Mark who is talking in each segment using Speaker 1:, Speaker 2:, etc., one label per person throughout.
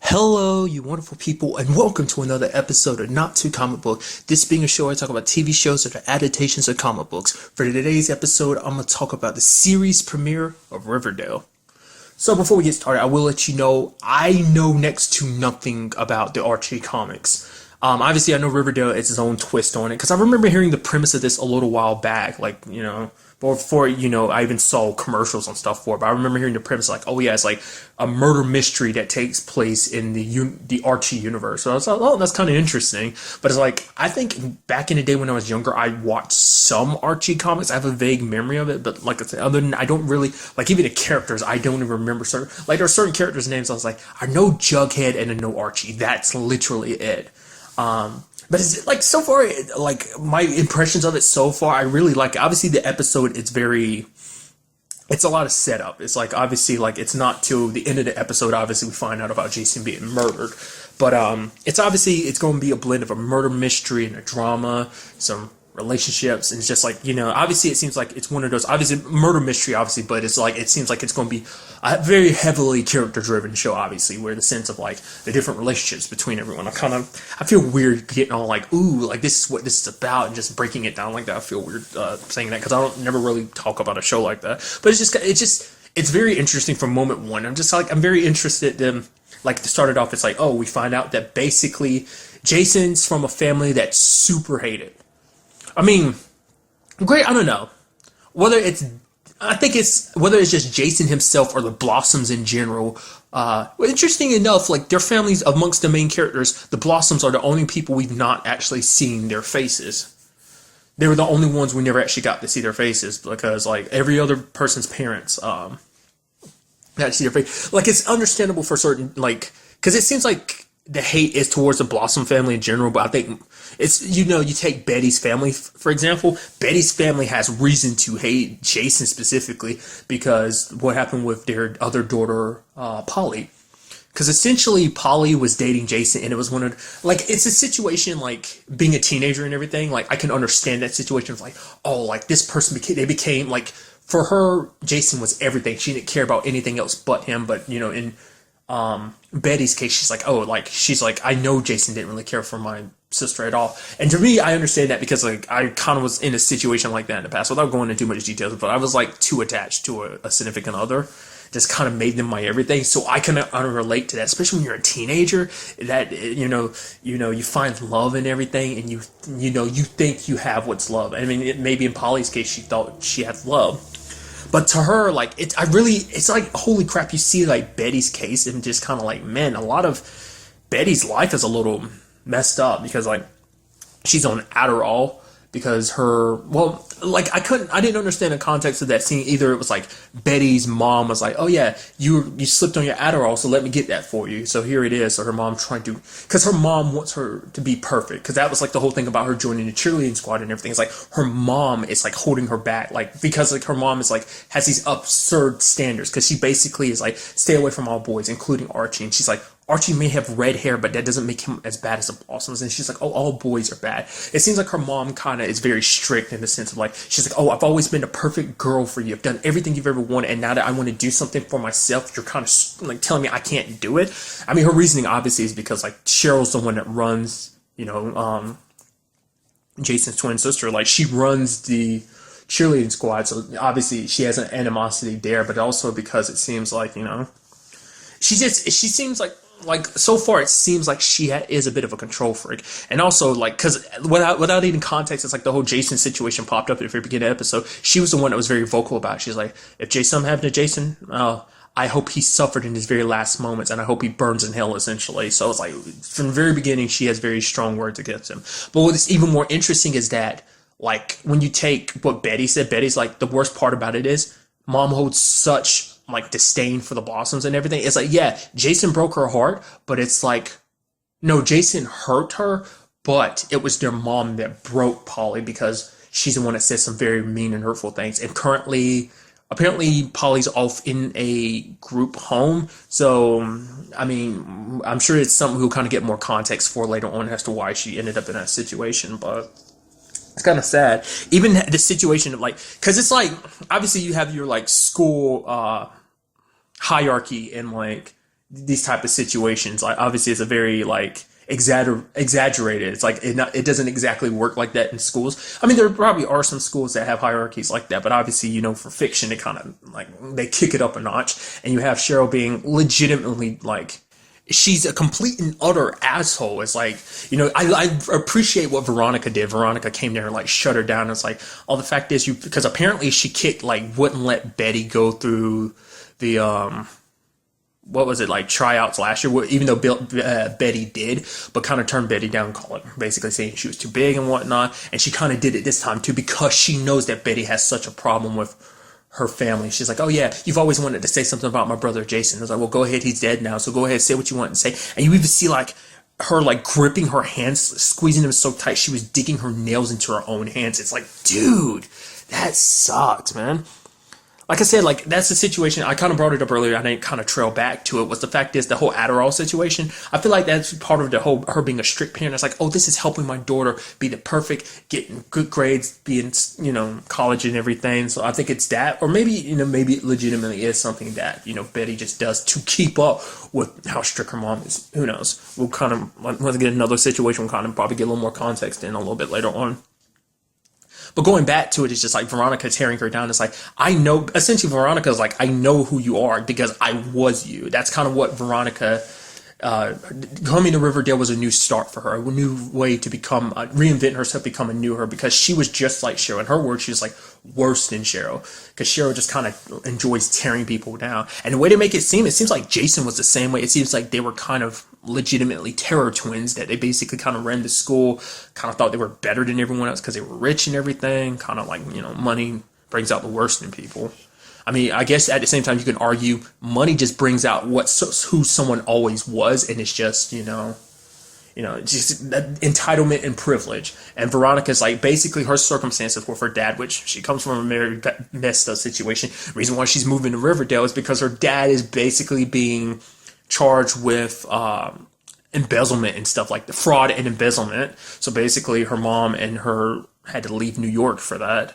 Speaker 1: Hello, you wonderful people, and welcome to another episode of Not Too Comic Book. This being a show I talk about TV shows that are adaptations of comic books. For today's episode, I'm going to talk about the series premiere of Riverdale. So before we get started, I will let you know I know next to nothing about the Archie comics. Obviously, I know Riverdale has its own twist on it because I remember hearing the premise of this a little while back, before I even saw commercials and stuff for it. But I remember hearing the premise like, oh yeah, it's like a murder mystery that takes place in the Archie universe. So I was like, oh, that's kind of interesting. But it's like I think back in the day when I was younger, I watched some Archie comics. I have a vague memory of it, but like I said, other than I don't really like even the characters. I don't even remember certain like there are certain characters' names. I was like, I know Jughead and I know Archie. That's literally it. But it's like so far, like my impressions of it so far, I really like it. Obviously, the episode it's a lot of setup. It's like obviously like it's not till the end of the episode. Obviously, we find out about Jason being murdered, but it's going to be a blend of a murder mystery and a drama, some relationships, and it's just like obviously it seems like it's one of those obviously murder mystery obviously, but it's like it seems like it's going to be a very heavily character driven show obviously, where the sense of like the different relationships between everyone. I feel weird getting all like ooh like this is what this is about and just breaking it down like that. I feel weird saying that because I don't never really talk about a show like that, but it's very interesting from moment one. I'm very interested in like to start it off. It's like, oh, we find out that basically Jason's from a family that's super hated. I mean, great. I don't know whether it's. I think it's whether it's just Jason himself or the Blossoms in general. Well, interesting enough, like their families amongst the main characters, the Blossoms are the only people we've not actually seen their faces. They were the only ones we never actually got to see their faces because, like, every other person's parents, got to see their face. Like, it's understandable for certain, like, because it seems like the hate is towards the Blossom family in general, but I think it's, you take Betty's family, for example. Betty's family has reason to hate Jason specifically because what happened with their other daughter, Polly. Because essentially, Polly was dating Jason, and it was one of, like, it's a situation, like, being a teenager and everything, like, I can understand that situation of, like, oh, like, this person became, like, for her, Jason was everything. She didn't care about anything else but him, but, in Betty's case, she's like, I know Jason didn't really care for my sister at all. And to me, I understand that because like I kind of was in a situation like that in the past without going into too much details, but I was like too attached to a significant other. Just kind of made them my everything. So I can relate to that, especially when you're a teenager, that, you find love in everything and you think you have what's love. I mean, maybe in Polly's case, she thought she had love. But to her, like, it's like, holy crap, you see, like, Betty's case and just kind of like, man, a lot of Betty's life is a little messed up because, like, she's on Adderall because I didn't understand the context of that scene either. It was like Betty's mom was like, oh yeah, you slipped on your Adderall, so let me get that for you. So here it is. So her mom because her mom wants her to be perfect. Because that was like the whole thing about her joining the cheerleading squad and everything. It's like her mom is like holding her back, like because like her mom is like has these absurd standards because she basically is like stay away from all boys, including Archie, and she's like, Archie may have red hair, but that doesn't make him as bad as the Blossoms. And she's like, oh, all boys are bad. It seems like her mom kind of is very strict in the sense of like, she's like, oh, I've always been the perfect girl for you. I've done everything you've ever wanted. And now that I want to do something for myself, you're kind of like telling me I can't do it. I mean, her reasoning obviously is because like Cheryl's the one that runs, Jason's twin sister. Like she runs the cheerleading squad. So obviously she has an animosity there, but also because it seems like, she seems like so far it seems like she is a bit of a control freak, and also like because without even context, it's like the whole Jason situation popped up at the very beginning of the episode. She was the one that was very vocal about it. She's like, if something happened to Jason, I hope he suffered in his very last moments, and I hope he burns in hell essentially. So it's like from the very beginning she has very strong words against him. But what's even more interesting is that like when you take what Betty said, Betty's like the worst part about it is mom holds such like disdain for the Blossoms and everything. It's like, yeah, Jason broke her heart, but it's like, no, Jason hurt her, but it was their mom that broke Polly because she's the one that said some very mean and hurtful things. And apparently Polly's off in a group home. So, I mean, I'm sure it's something we'll kind of get more context for later on as to why she ended up in that situation, but it's kind of sad. Even the situation of like, because it's like, obviously you have your like school hierarchy and like these type of situations. Like obviously it's a very like exaggerated. It's like it doesn't exactly work like that in schools. I mean, there probably are some schools that have hierarchies like that, but obviously, for fiction, it kind of like they kick it up a notch, and you have Cheryl being legitimately like she's a complete and utter asshole. It's like, I appreciate what Veronica did. Veronica came there and like shut her down. It's like, oh, the fact is because apparently she wouldn't let Betty go through the, what was it, like tryouts last year, even though Betty did, but kind of turned Betty down, calling basically saying she was too big and whatnot. And she kind of did it this time too, because she knows that Betty has such a problem with her family. She's like, oh yeah, you've always wanted to say something about my brother Jason. I was like, well, go ahead, he's dead now, so go ahead, say what you want to say. And you even see like her like gripping her hands, squeezing them so tight she was digging her nails into her own hands. It's like, dude, that sucks, man. Like I said, like that's the situation. I kind of brought it up earlier. I didn't kind of trail back to it. Was the fact is the whole Adderall situation. I feel like that's part of the whole her being a strict parent. It's like, oh, this is helping my daughter be the perfect, getting good grades, be in college and everything. So I think it's that, or maybe maybe it legitimately is something that Betty just does to keep up with how strict her mom is. Who knows? We'll kind of once get another situation. We'll kind of probably get a little more context in a little bit later on. But going back to it, it's just like Veronica tearing her down. It's like, I know, essentially Veronica's like, I know who you are because I was you. That's kind of what Veronica, coming to Riverdale was a new start for her, a new way to become, reinvent herself, become a new her, because she was just like Cheryl. In her words, she was like worse than Cheryl, because Cheryl just kind of enjoys tearing people down. And the way to make it seems like Jason was the same way. It seems like they were kind of legitimately terror twins, that they basically kind of ran the school, kind of thought they were better than everyone else because they were rich and everything, kind of like, money brings out the worst in people. I mean, I guess at the same time you can argue money just brings out who someone always was, and it's just just entitlement and privilege. And Veronica's like, basically her circumstances with her dad, which she comes from a very messed up situation. The reason why she's moving to Riverdale is because her dad is basically being charged with embezzlement and stuff, like the fraud and embezzlement. So basically her mom and her had to leave New York for that,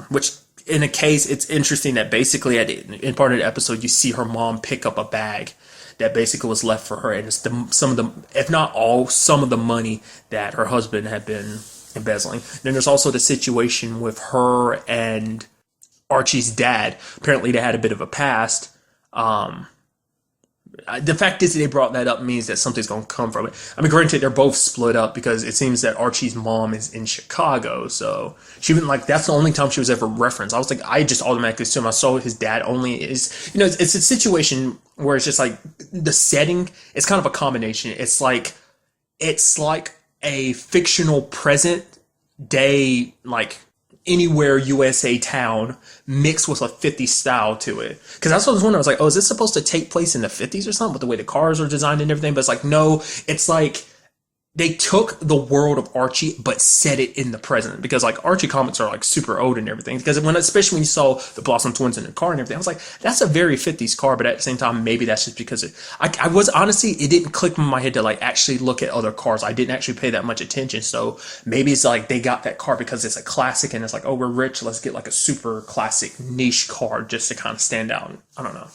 Speaker 1: which in a case, it's interesting that basically in part of the episode you see her mom pick up a bag that basically was left for her, and it's some of the, if not all, some of the money that her husband had been embezzling. Then there's also the situation with her and Archie's dad. Apparently they had a bit of a past. The fact is that they brought that up means that something's going to come from it. I mean, granted, they're both split up because it seems that Archie's mom is in Chicago, so she wouldn't like, that's the only time she was ever referenced. I was like, I just automatically assumed I saw his dad only is, it's a situation where it's just like the setting, it's kind of a combination. It's like a fictional present day, like anywhere USA town mixed with a 50s style to it. Because that's what I was wondering. I was like, oh, is this supposed to take place in the 50s or something with the way the cars are designed and everything? But it's like, no, it's like they took the world of Archie but set it in the present, because like Archie comics are like super old and everything. Because especially when you saw the Blossom twins in the car and everything, I was like, that's a very 50s car. But at the same time, maybe that's just because I was honestly, it didn't click in my head to like actually look at other cars. I didn't actually pay that much attention. So maybe it's like they got that car because it's a classic and it's like, oh, we're rich, let's get like a super classic niche car just to kind of stand out. I don't know.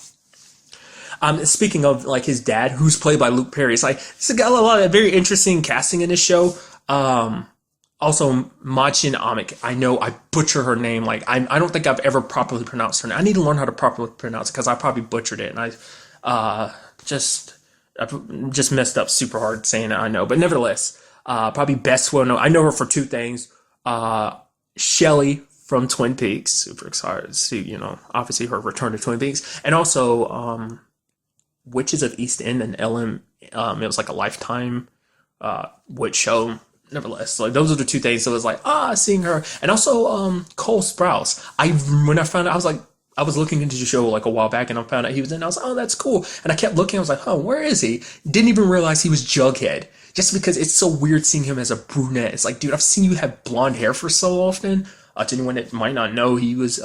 Speaker 1: Speaking of like his dad, who's played by Luke Perry, it's like it's got a lot of very interesting casting in this show. Also, Machin Amik, I know I butcher her name. Like I don't think I've ever properly pronounced her name. I need to learn how to properly pronounce it because I probably butchered it, and I've just messed up super hard saying it. I know, but nevertheless, probably best well known. I know her for two things. Shelly from Twin Peaks, super excited to see, obviously her return to Twin Peaks, and also Witches of East End and LM. It was like a Lifetime witch show. Nevertheless, like those are the two things. So it was like, seeing her, and also Cole Sprouse. When I found out, I was looking into the show like a while back, and I found out he was in. I was like, oh, that's cool. And I kept looking. I was like, oh, where is he? Didn't even realize he was Jughead. Just because it's so weird seeing him as a brunette. It's like, dude, I've seen you have blonde hair for so often. To anyone that might not know, he was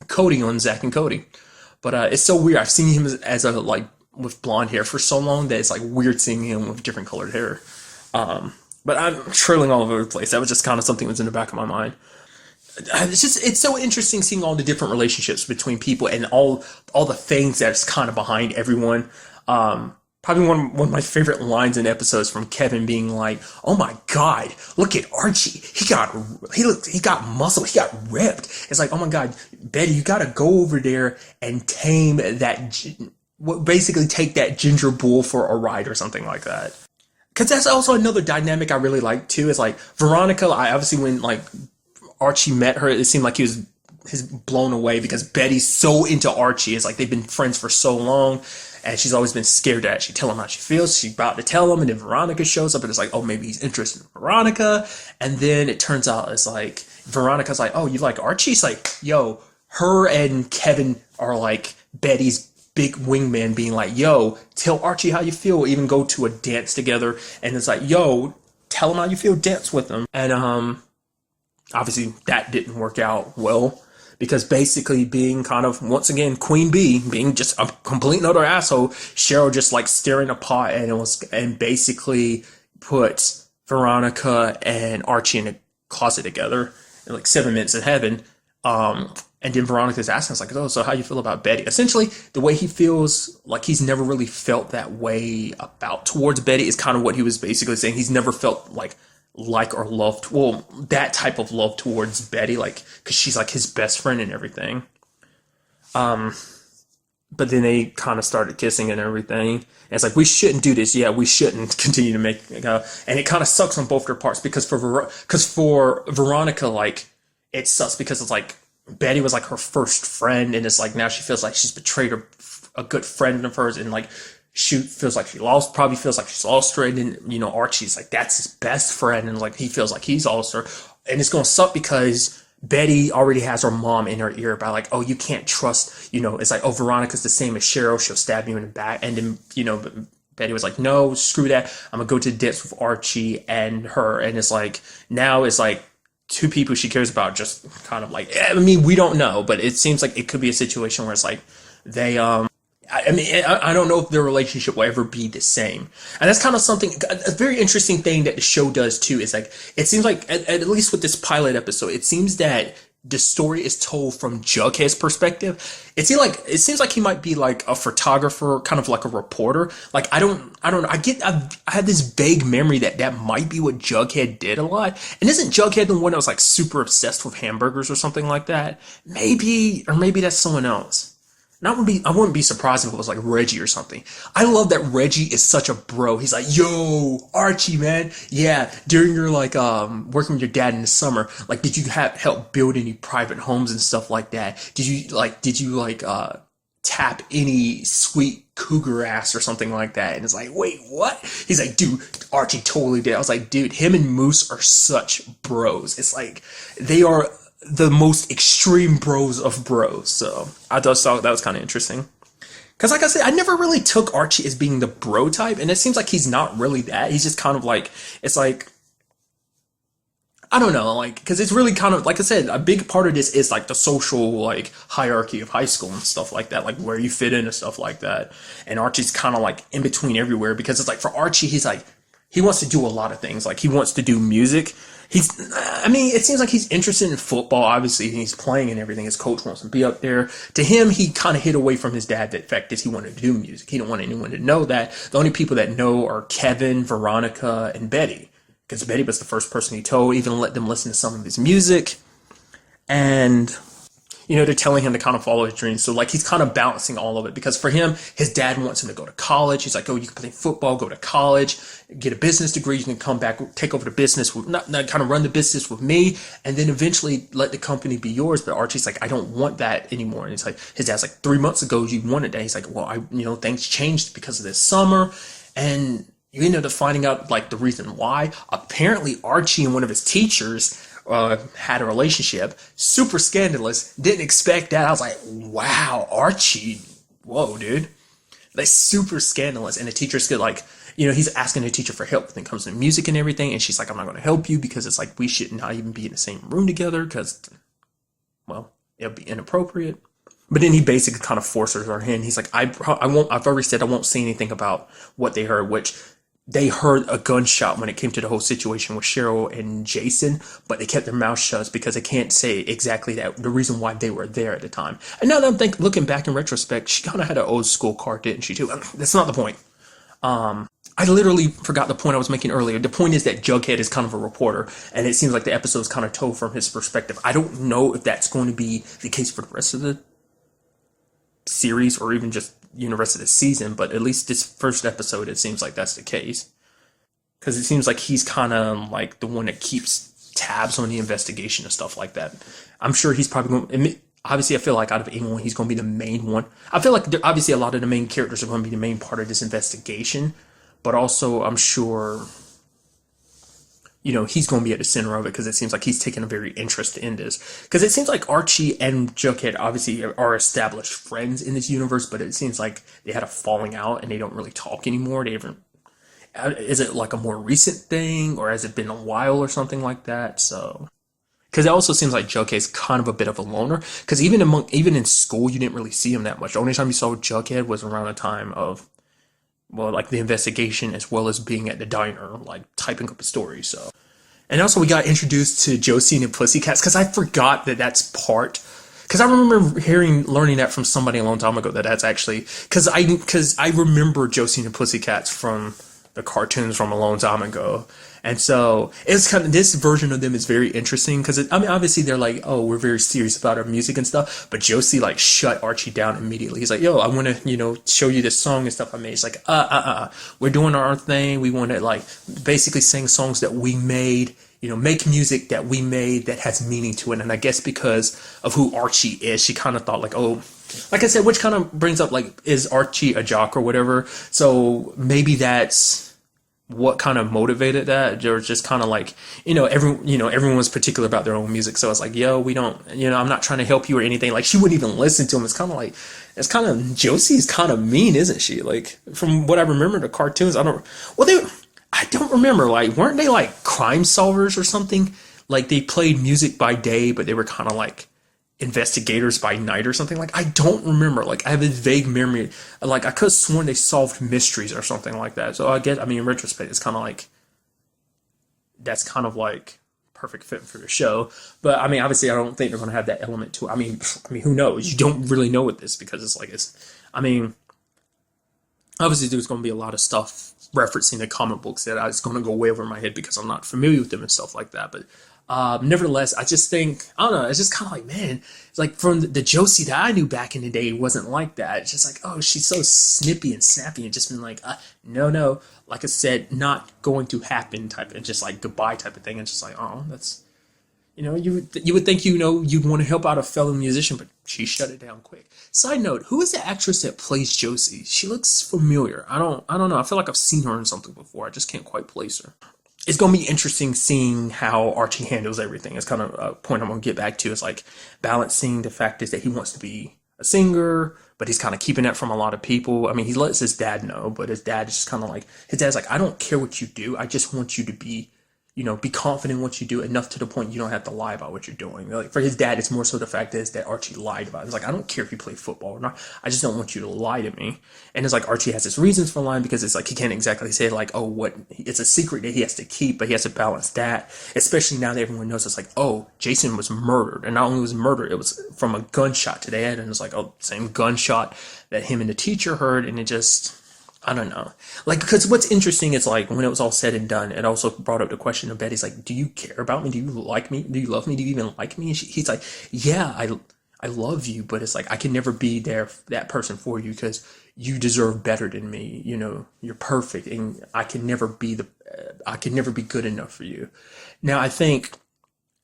Speaker 1: Cody on Zack and Cody. But it's so weird. I've seen him as a like with blonde hair for so long that it's like weird seeing him with different colored hair. But I'm trailing all over the place. That was just kind of something that was in the back of my mind. it's so interesting seeing all the different relationships between people and all the things that's kind of behind everyone. Probably one of my favorite lines in episodes from Kevin being like, "Oh my God, look at Archie. He got muscle. He got ripped." It's like, "Oh my God, Betty, you got to go over there and tame that, basically take that ginger bull for a ride or something like that." Because that's also another dynamic I really like too. Is like Veronica. I obviously when like Archie met her, it seemed like he was his blown away because Betty's so into Archie. It's like they've been friends for so long, and she's always been scared to actually tell him how she feels. She's about to tell him, and then Veronica shows up, and it's like, oh, maybe he's interested in Veronica. And then it turns out it's like Veronica's like, oh, you like Archie? It's like, yo, her and Kevin are like Betty's big wingman, being like, yo, tell Archie how you feel. Even go to a dance together, and it's like, yo, tell him how you feel, dance with him. And obviously that didn't work out well because basically being kind of, once again, Queen Bee, being just a complete another asshole, Cheryl just like stirring a pot and basically put Veronica and Archie in a closet together in like 7 Minutes in Heaven. And then Veronica's asking us like, oh, so how you feel about Betty? Essentially, the way he feels like he's never really felt that way towards Betty is kind of what he was basically saying. He's never felt like or loved, well, that type of love towards Betty, like, because she's like his best friend and everything. But then they kind of started kissing and everything. And it's like, we shouldn't do this. Yeah, we shouldn't continue to make, and it kind of sucks on both their parts because for Veronica, like, it sucks because it's like Betty was like her first friend, and it's like now she feels like she's betrayed a good friend of hers, and like she feels like probably feels like she's lost her. And then, Archie's like, that's his best friend, and like he feels like he's lost her, and it's gonna suck because Betty already has her mom in her ear about like, oh, you can't trust, it's like, oh, Veronica's the same as Cheryl, she'll stab you in the back. And then, Betty was like, no, screw that, I'm gonna go to the dance with Archie and her. And it's like, now it's like two people she cares about just kind of like, I mean, we don't know, but it seems like it could be a situation where it's like they I don't know if their relationship will ever be the same. And that's kind of something, a very interesting thing that the show does too, is like, it seems like, at least with this pilot episode, it seems that the story is told from Jughead's perspective. It seems like he might be like a photographer, kind of like a reporter. Like, I don't know. I have this vague memory that might be what Jughead did a lot. And isn't Jughead the one that was like super obsessed with hamburgers or something like that? Maybe that's someone else. And I wouldn't be surprised if it was like Reggie or something. I love that Reggie is such a bro. He's like, yo, Archie, man. Yeah, during your like working with your dad in the summer, like, did you help build any private homes and stuff like that? Did you tap any sweet cougar ass or something like that? And it's like, wait, what? He's like, dude, Archie totally did. I was like, dude, him and Moose are such bros. It's like they are the most extreme bros of bros. So I just thought that was kind of interesting. Because like I said, I never really took Archie as being the bro type. And it seems like he's not really that. He's just kind of like, it's like, I don't know, like, because it's really kind of, like I said, a big part of this is like the social like hierarchy of high school and stuff like that, like where you fit in and stuff like that. And Archie's kind of like in between everywhere, because it's like for Archie, he's like, he wants to do a lot of things. Like he wants to do music. It seems like he's interested in football. Obviously, he's playing and everything. His coach wants him to be up there. To him, he kind of hid away from his dad. The fact is, he wanted to do music. He didn't want anyone to know that. The only people that know are Kevin, Veronica, and Betty. Because Betty was the first person he told, even let them listen to some of his music. And they're telling him to kind of follow his dreams. So like he's kind of balancing all of it, because for him, his dad wants him to go to college. He's like, oh, you can play football, go to college, get a business degree. You can come back, take over the business, kind of run the business with me, and then eventually let the company be yours. But Archie's like, I don't want that anymore. And it's like, his dad's like, 3 months ago you wanted that. He's like, well, things changed because of this summer. And you end up finding out like the reason why. Apparently Archie and one of his teachers had a relationship, super scandalous. Didn't expect that. I was like, wow, Archie, whoa, dude, that's super scandalous. And the teacher's good, like, he's asking the teacher for help when it comes to music and everything, and she's like, I'm not going to help you because it's like we should not even be in the same room together because, well, it'll be inappropriate. But then he basically kind of forces her in. He's like, I won't. I've already said I won't say anything about what they heard, which they heard a gunshot when it came to the whole situation with Cheryl and Jason, but they kept their mouth shut because they can't say exactly that the reason why they were there at the time. And now that looking back in retrospect, she kind of had an old school car, didn't she? Too. That's not the point. I literally forgot the point I was making earlier. The point is that Jughead is kind of a reporter, and it seems like the episode is kind of told from his perspective. I don't know if that's going to be the case for the rest of the series or even just rest of the season, but at least this first episode, it seems like that's the case. Because it seems like he's kind of like the one that keeps tabs on the investigation and stuff like that. I'm sure he's probably going to, obviously, I feel like out of anyone, he's going to be the main one. I feel like obviously a lot of the main characters are going to be the main part of this investigation, but also I'm sure, he's going to be at the center of it because it seems like he's taking a very interest in this. Because it seems like Archie and Jughead obviously are established friends in this universe, but it seems like they had a falling out and they don't really talk anymore. Is it like a more recent thing or has it been a while or something like that? So, because it also seems like Jughead's kind of a bit of a loner. Because even in school, you didn't really see him that much. The only time you saw Jughead was around the time of, well, like the investigation as well as being at the diner, like typing up a story. So, and also we got introduced to Josie and the Pussycats because I forgot that that's part. Because I remember learning that from somebody a long time ago that's actually because I remember Josie and the Pussycats from the cartoons from a long time ago. And so it's kind of, this version of them is very interesting because obviously they're like, oh, we're very serious about our music and stuff. But Josie like shut Archie down immediately. He's like, yo, I want to, show you this song and stuff I made. It's like, we're doing our thing. We want to like basically sing songs that we made, make music that we made that has meaning to it. And I guess because of who Archie is, she kind of thought like, oh, like I said, which kind of brings up like, is Archie a jock or whatever? So maybe that's what kind of motivated that, or just kind of like, everyone was particular about their own music. So it's like, yo, we don't, I'm not trying to help you or anything. Like she wouldn't even listen to him. Josie's kind of mean, isn't she? Like from what I remember the cartoons, I don't remember, like, weren't they like crime solvers or something? Like they played music by day, but they were kind of like investigators by night or something. Like I don't remember. Like I have a vague memory. Like I could have sworn they solved mysteries or something like that. So in retrospect, it's kind of like that's kind of like perfect fit for the show. But obviously, I don't think they're going to have that element to it. Who knows? You don't really know with this because obviously there's going to be a lot of stuff referencing the comic books that I was going to go way over my head because I'm not familiar with them and stuff like that. But nevertheless, I just think, I don't know, it's just kind of like, man, it's like from the Josie that I knew back in the day wasn't like that. It's just like, oh, she's so snippy and snappy and just been like, no, like I said, not going to happen type, and just like goodbye type of thing. And just like, oh, that's, you would think, you'd want to help out a fellow musician, but she shut it down quick. Side note, who is the actress that plays Josie? She looks familiar. I don't know. I feel like I've seen her in something before. I just can't quite place her. It's going to be interesting seeing how Archie handles everything. It's kind of a point I'm going to get back to. It's like balancing the fact is that he wants to be a singer, but he's kind of keeping that from a lot of people. He lets his dad know, but his dad is just kind of like, his dad's like, I don't care what you do. I just want you to be be confident in what you do enough to the point you don't have to lie about what you're doing. Like for his dad, it's more so the fact is that Archie lied about it. It's like, I don't care if you play football or not. I just don't want you to lie to me. And it's like Archie has his reasons for lying because it's like he can't exactly say like, oh, it's a secret that he has to keep, but he has to balance that. Especially now that everyone knows it's like, oh, Jason was murdered. And not only was murdered, it was from a gunshot to the head. And it's like, oh, same gunshot that him and the teacher heard. And it just, I don't know. Like, because what's interesting is like when it was all said and done, it also brought up the question of Betty's like, do you care about me? Do you like me? Do you love me? Do you even like me? And he's like, yeah, I love you, but it's like, I can never be that person for you because you deserve better than me. You're perfect and I can never be good enough for you. Now, I think,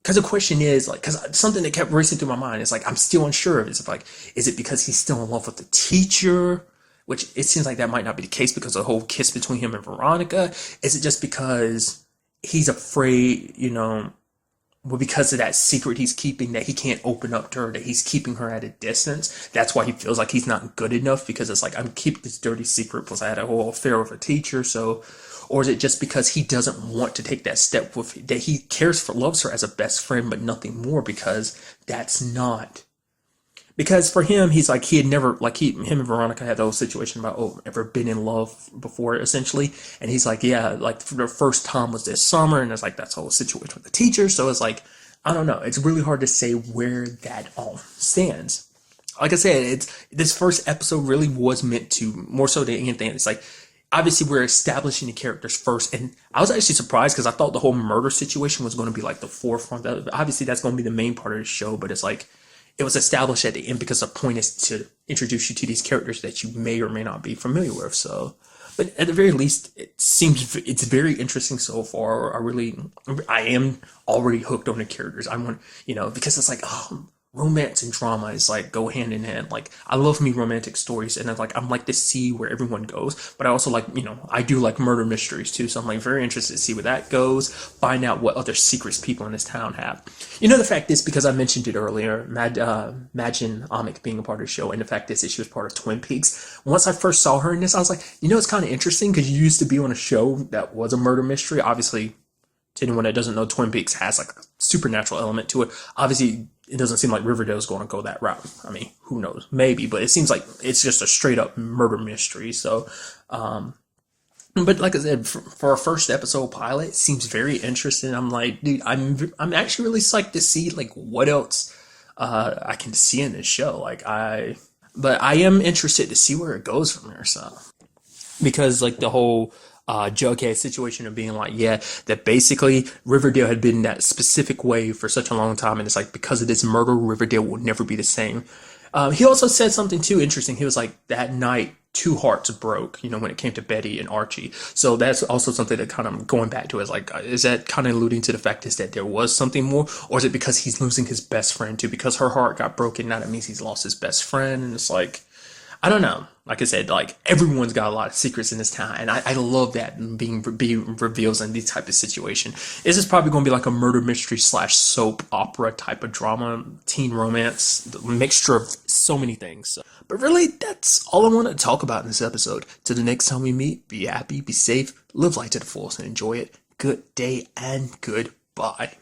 Speaker 1: because the question is like, because something that kept racing through my mind is like, I'm still unsure of it. It's like, is it because he's still in love with the teacher? Which it seems like that might not be the case because of the whole kiss between him and Veronica. Is it just because he's afraid, because of that secret he's keeping that he can't open up to her, that he's keeping her at a distance? That's why he feels like he's not good enough because it's like, I'm keeping this dirty secret plus I had a whole affair with a teacher. So, or is it just because he doesn't want to take that step that he loves her as a best friend, but nothing more because that's not. because for him, he's like he had never like him and Veronica had the whole situation about ever been in love before essentially, and he's like yeah like for the first time was this summer, and it's like that's the whole situation with the teacher. So it's like I don't know, it's really hard to say where that all stands. Like I said, it's this first episode really was meant to more so than anything. It's like obviously we're establishing the characters first, and I was actually surprised because I thought the whole murder situation was going to be like the forefront of it. Obviously that's going to be the main part of the show, but it's like it was established at the end because the point is to introduce you to these characters that you may or may not be familiar with. So, but at the very least, it seems it's very interesting so far. I am already hooked on the characters. I want, because it's like, oh, romance and drama is like go hand in hand. Like I love me romantic stories, and I'm like to see where everyone goes. But I also like I do like murder mysteries too. So I'm like very interested to see where that goes. Find out what other secrets people in this town have. The fact is because I mentioned it earlier, Imagine Amick being a part of the show, and the fact is that she was part of Twin Peaks. Once I first saw her in this, I was like, it's kind of interesting because you used to be on a show that was a murder mystery. Obviously, to anyone that doesn't know, Twin Peaks has like a supernatural element to it. Obviously, it doesn't seem like Riverdale is going to go that route. I mean, who knows? Maybe, but it seems like it's just a straight up murder mystery. So, but like I said, for a first episode pilot, it seems very interesting. I'm like, dude, I'm actually really psyched to see like what else I can see in this show. But I am interested to see where it goes from here. So, because like the whole Jughead situation of being like, yeah, that basically Riverdale had been that specific way for such a long time, and it's like because of this murder, Riverdale will never be the same. He also said something too interesting. He was like, that night, two hearts broke, when it came to Betty and Archie. So that's also something that kind of going back to is like, is that kind of alluding to the fact is that there was something more, or is it because he's losing his best friend too? Because her heart got broken, now that means he's lost his best friend, and it's like, I don't know. Like I said, like everyone's got a lot of secrets in this town, and I love that being reveals in these type of situation. This is probably going to be like a murder mystery / soap opera type of drama, teen romance, mixture of so many things. So, but really, that's all I want to talk about in this episode. Till the next time we meet, be happy, be safe, live life to the fullest, and enjoy it. Good day and goodbye.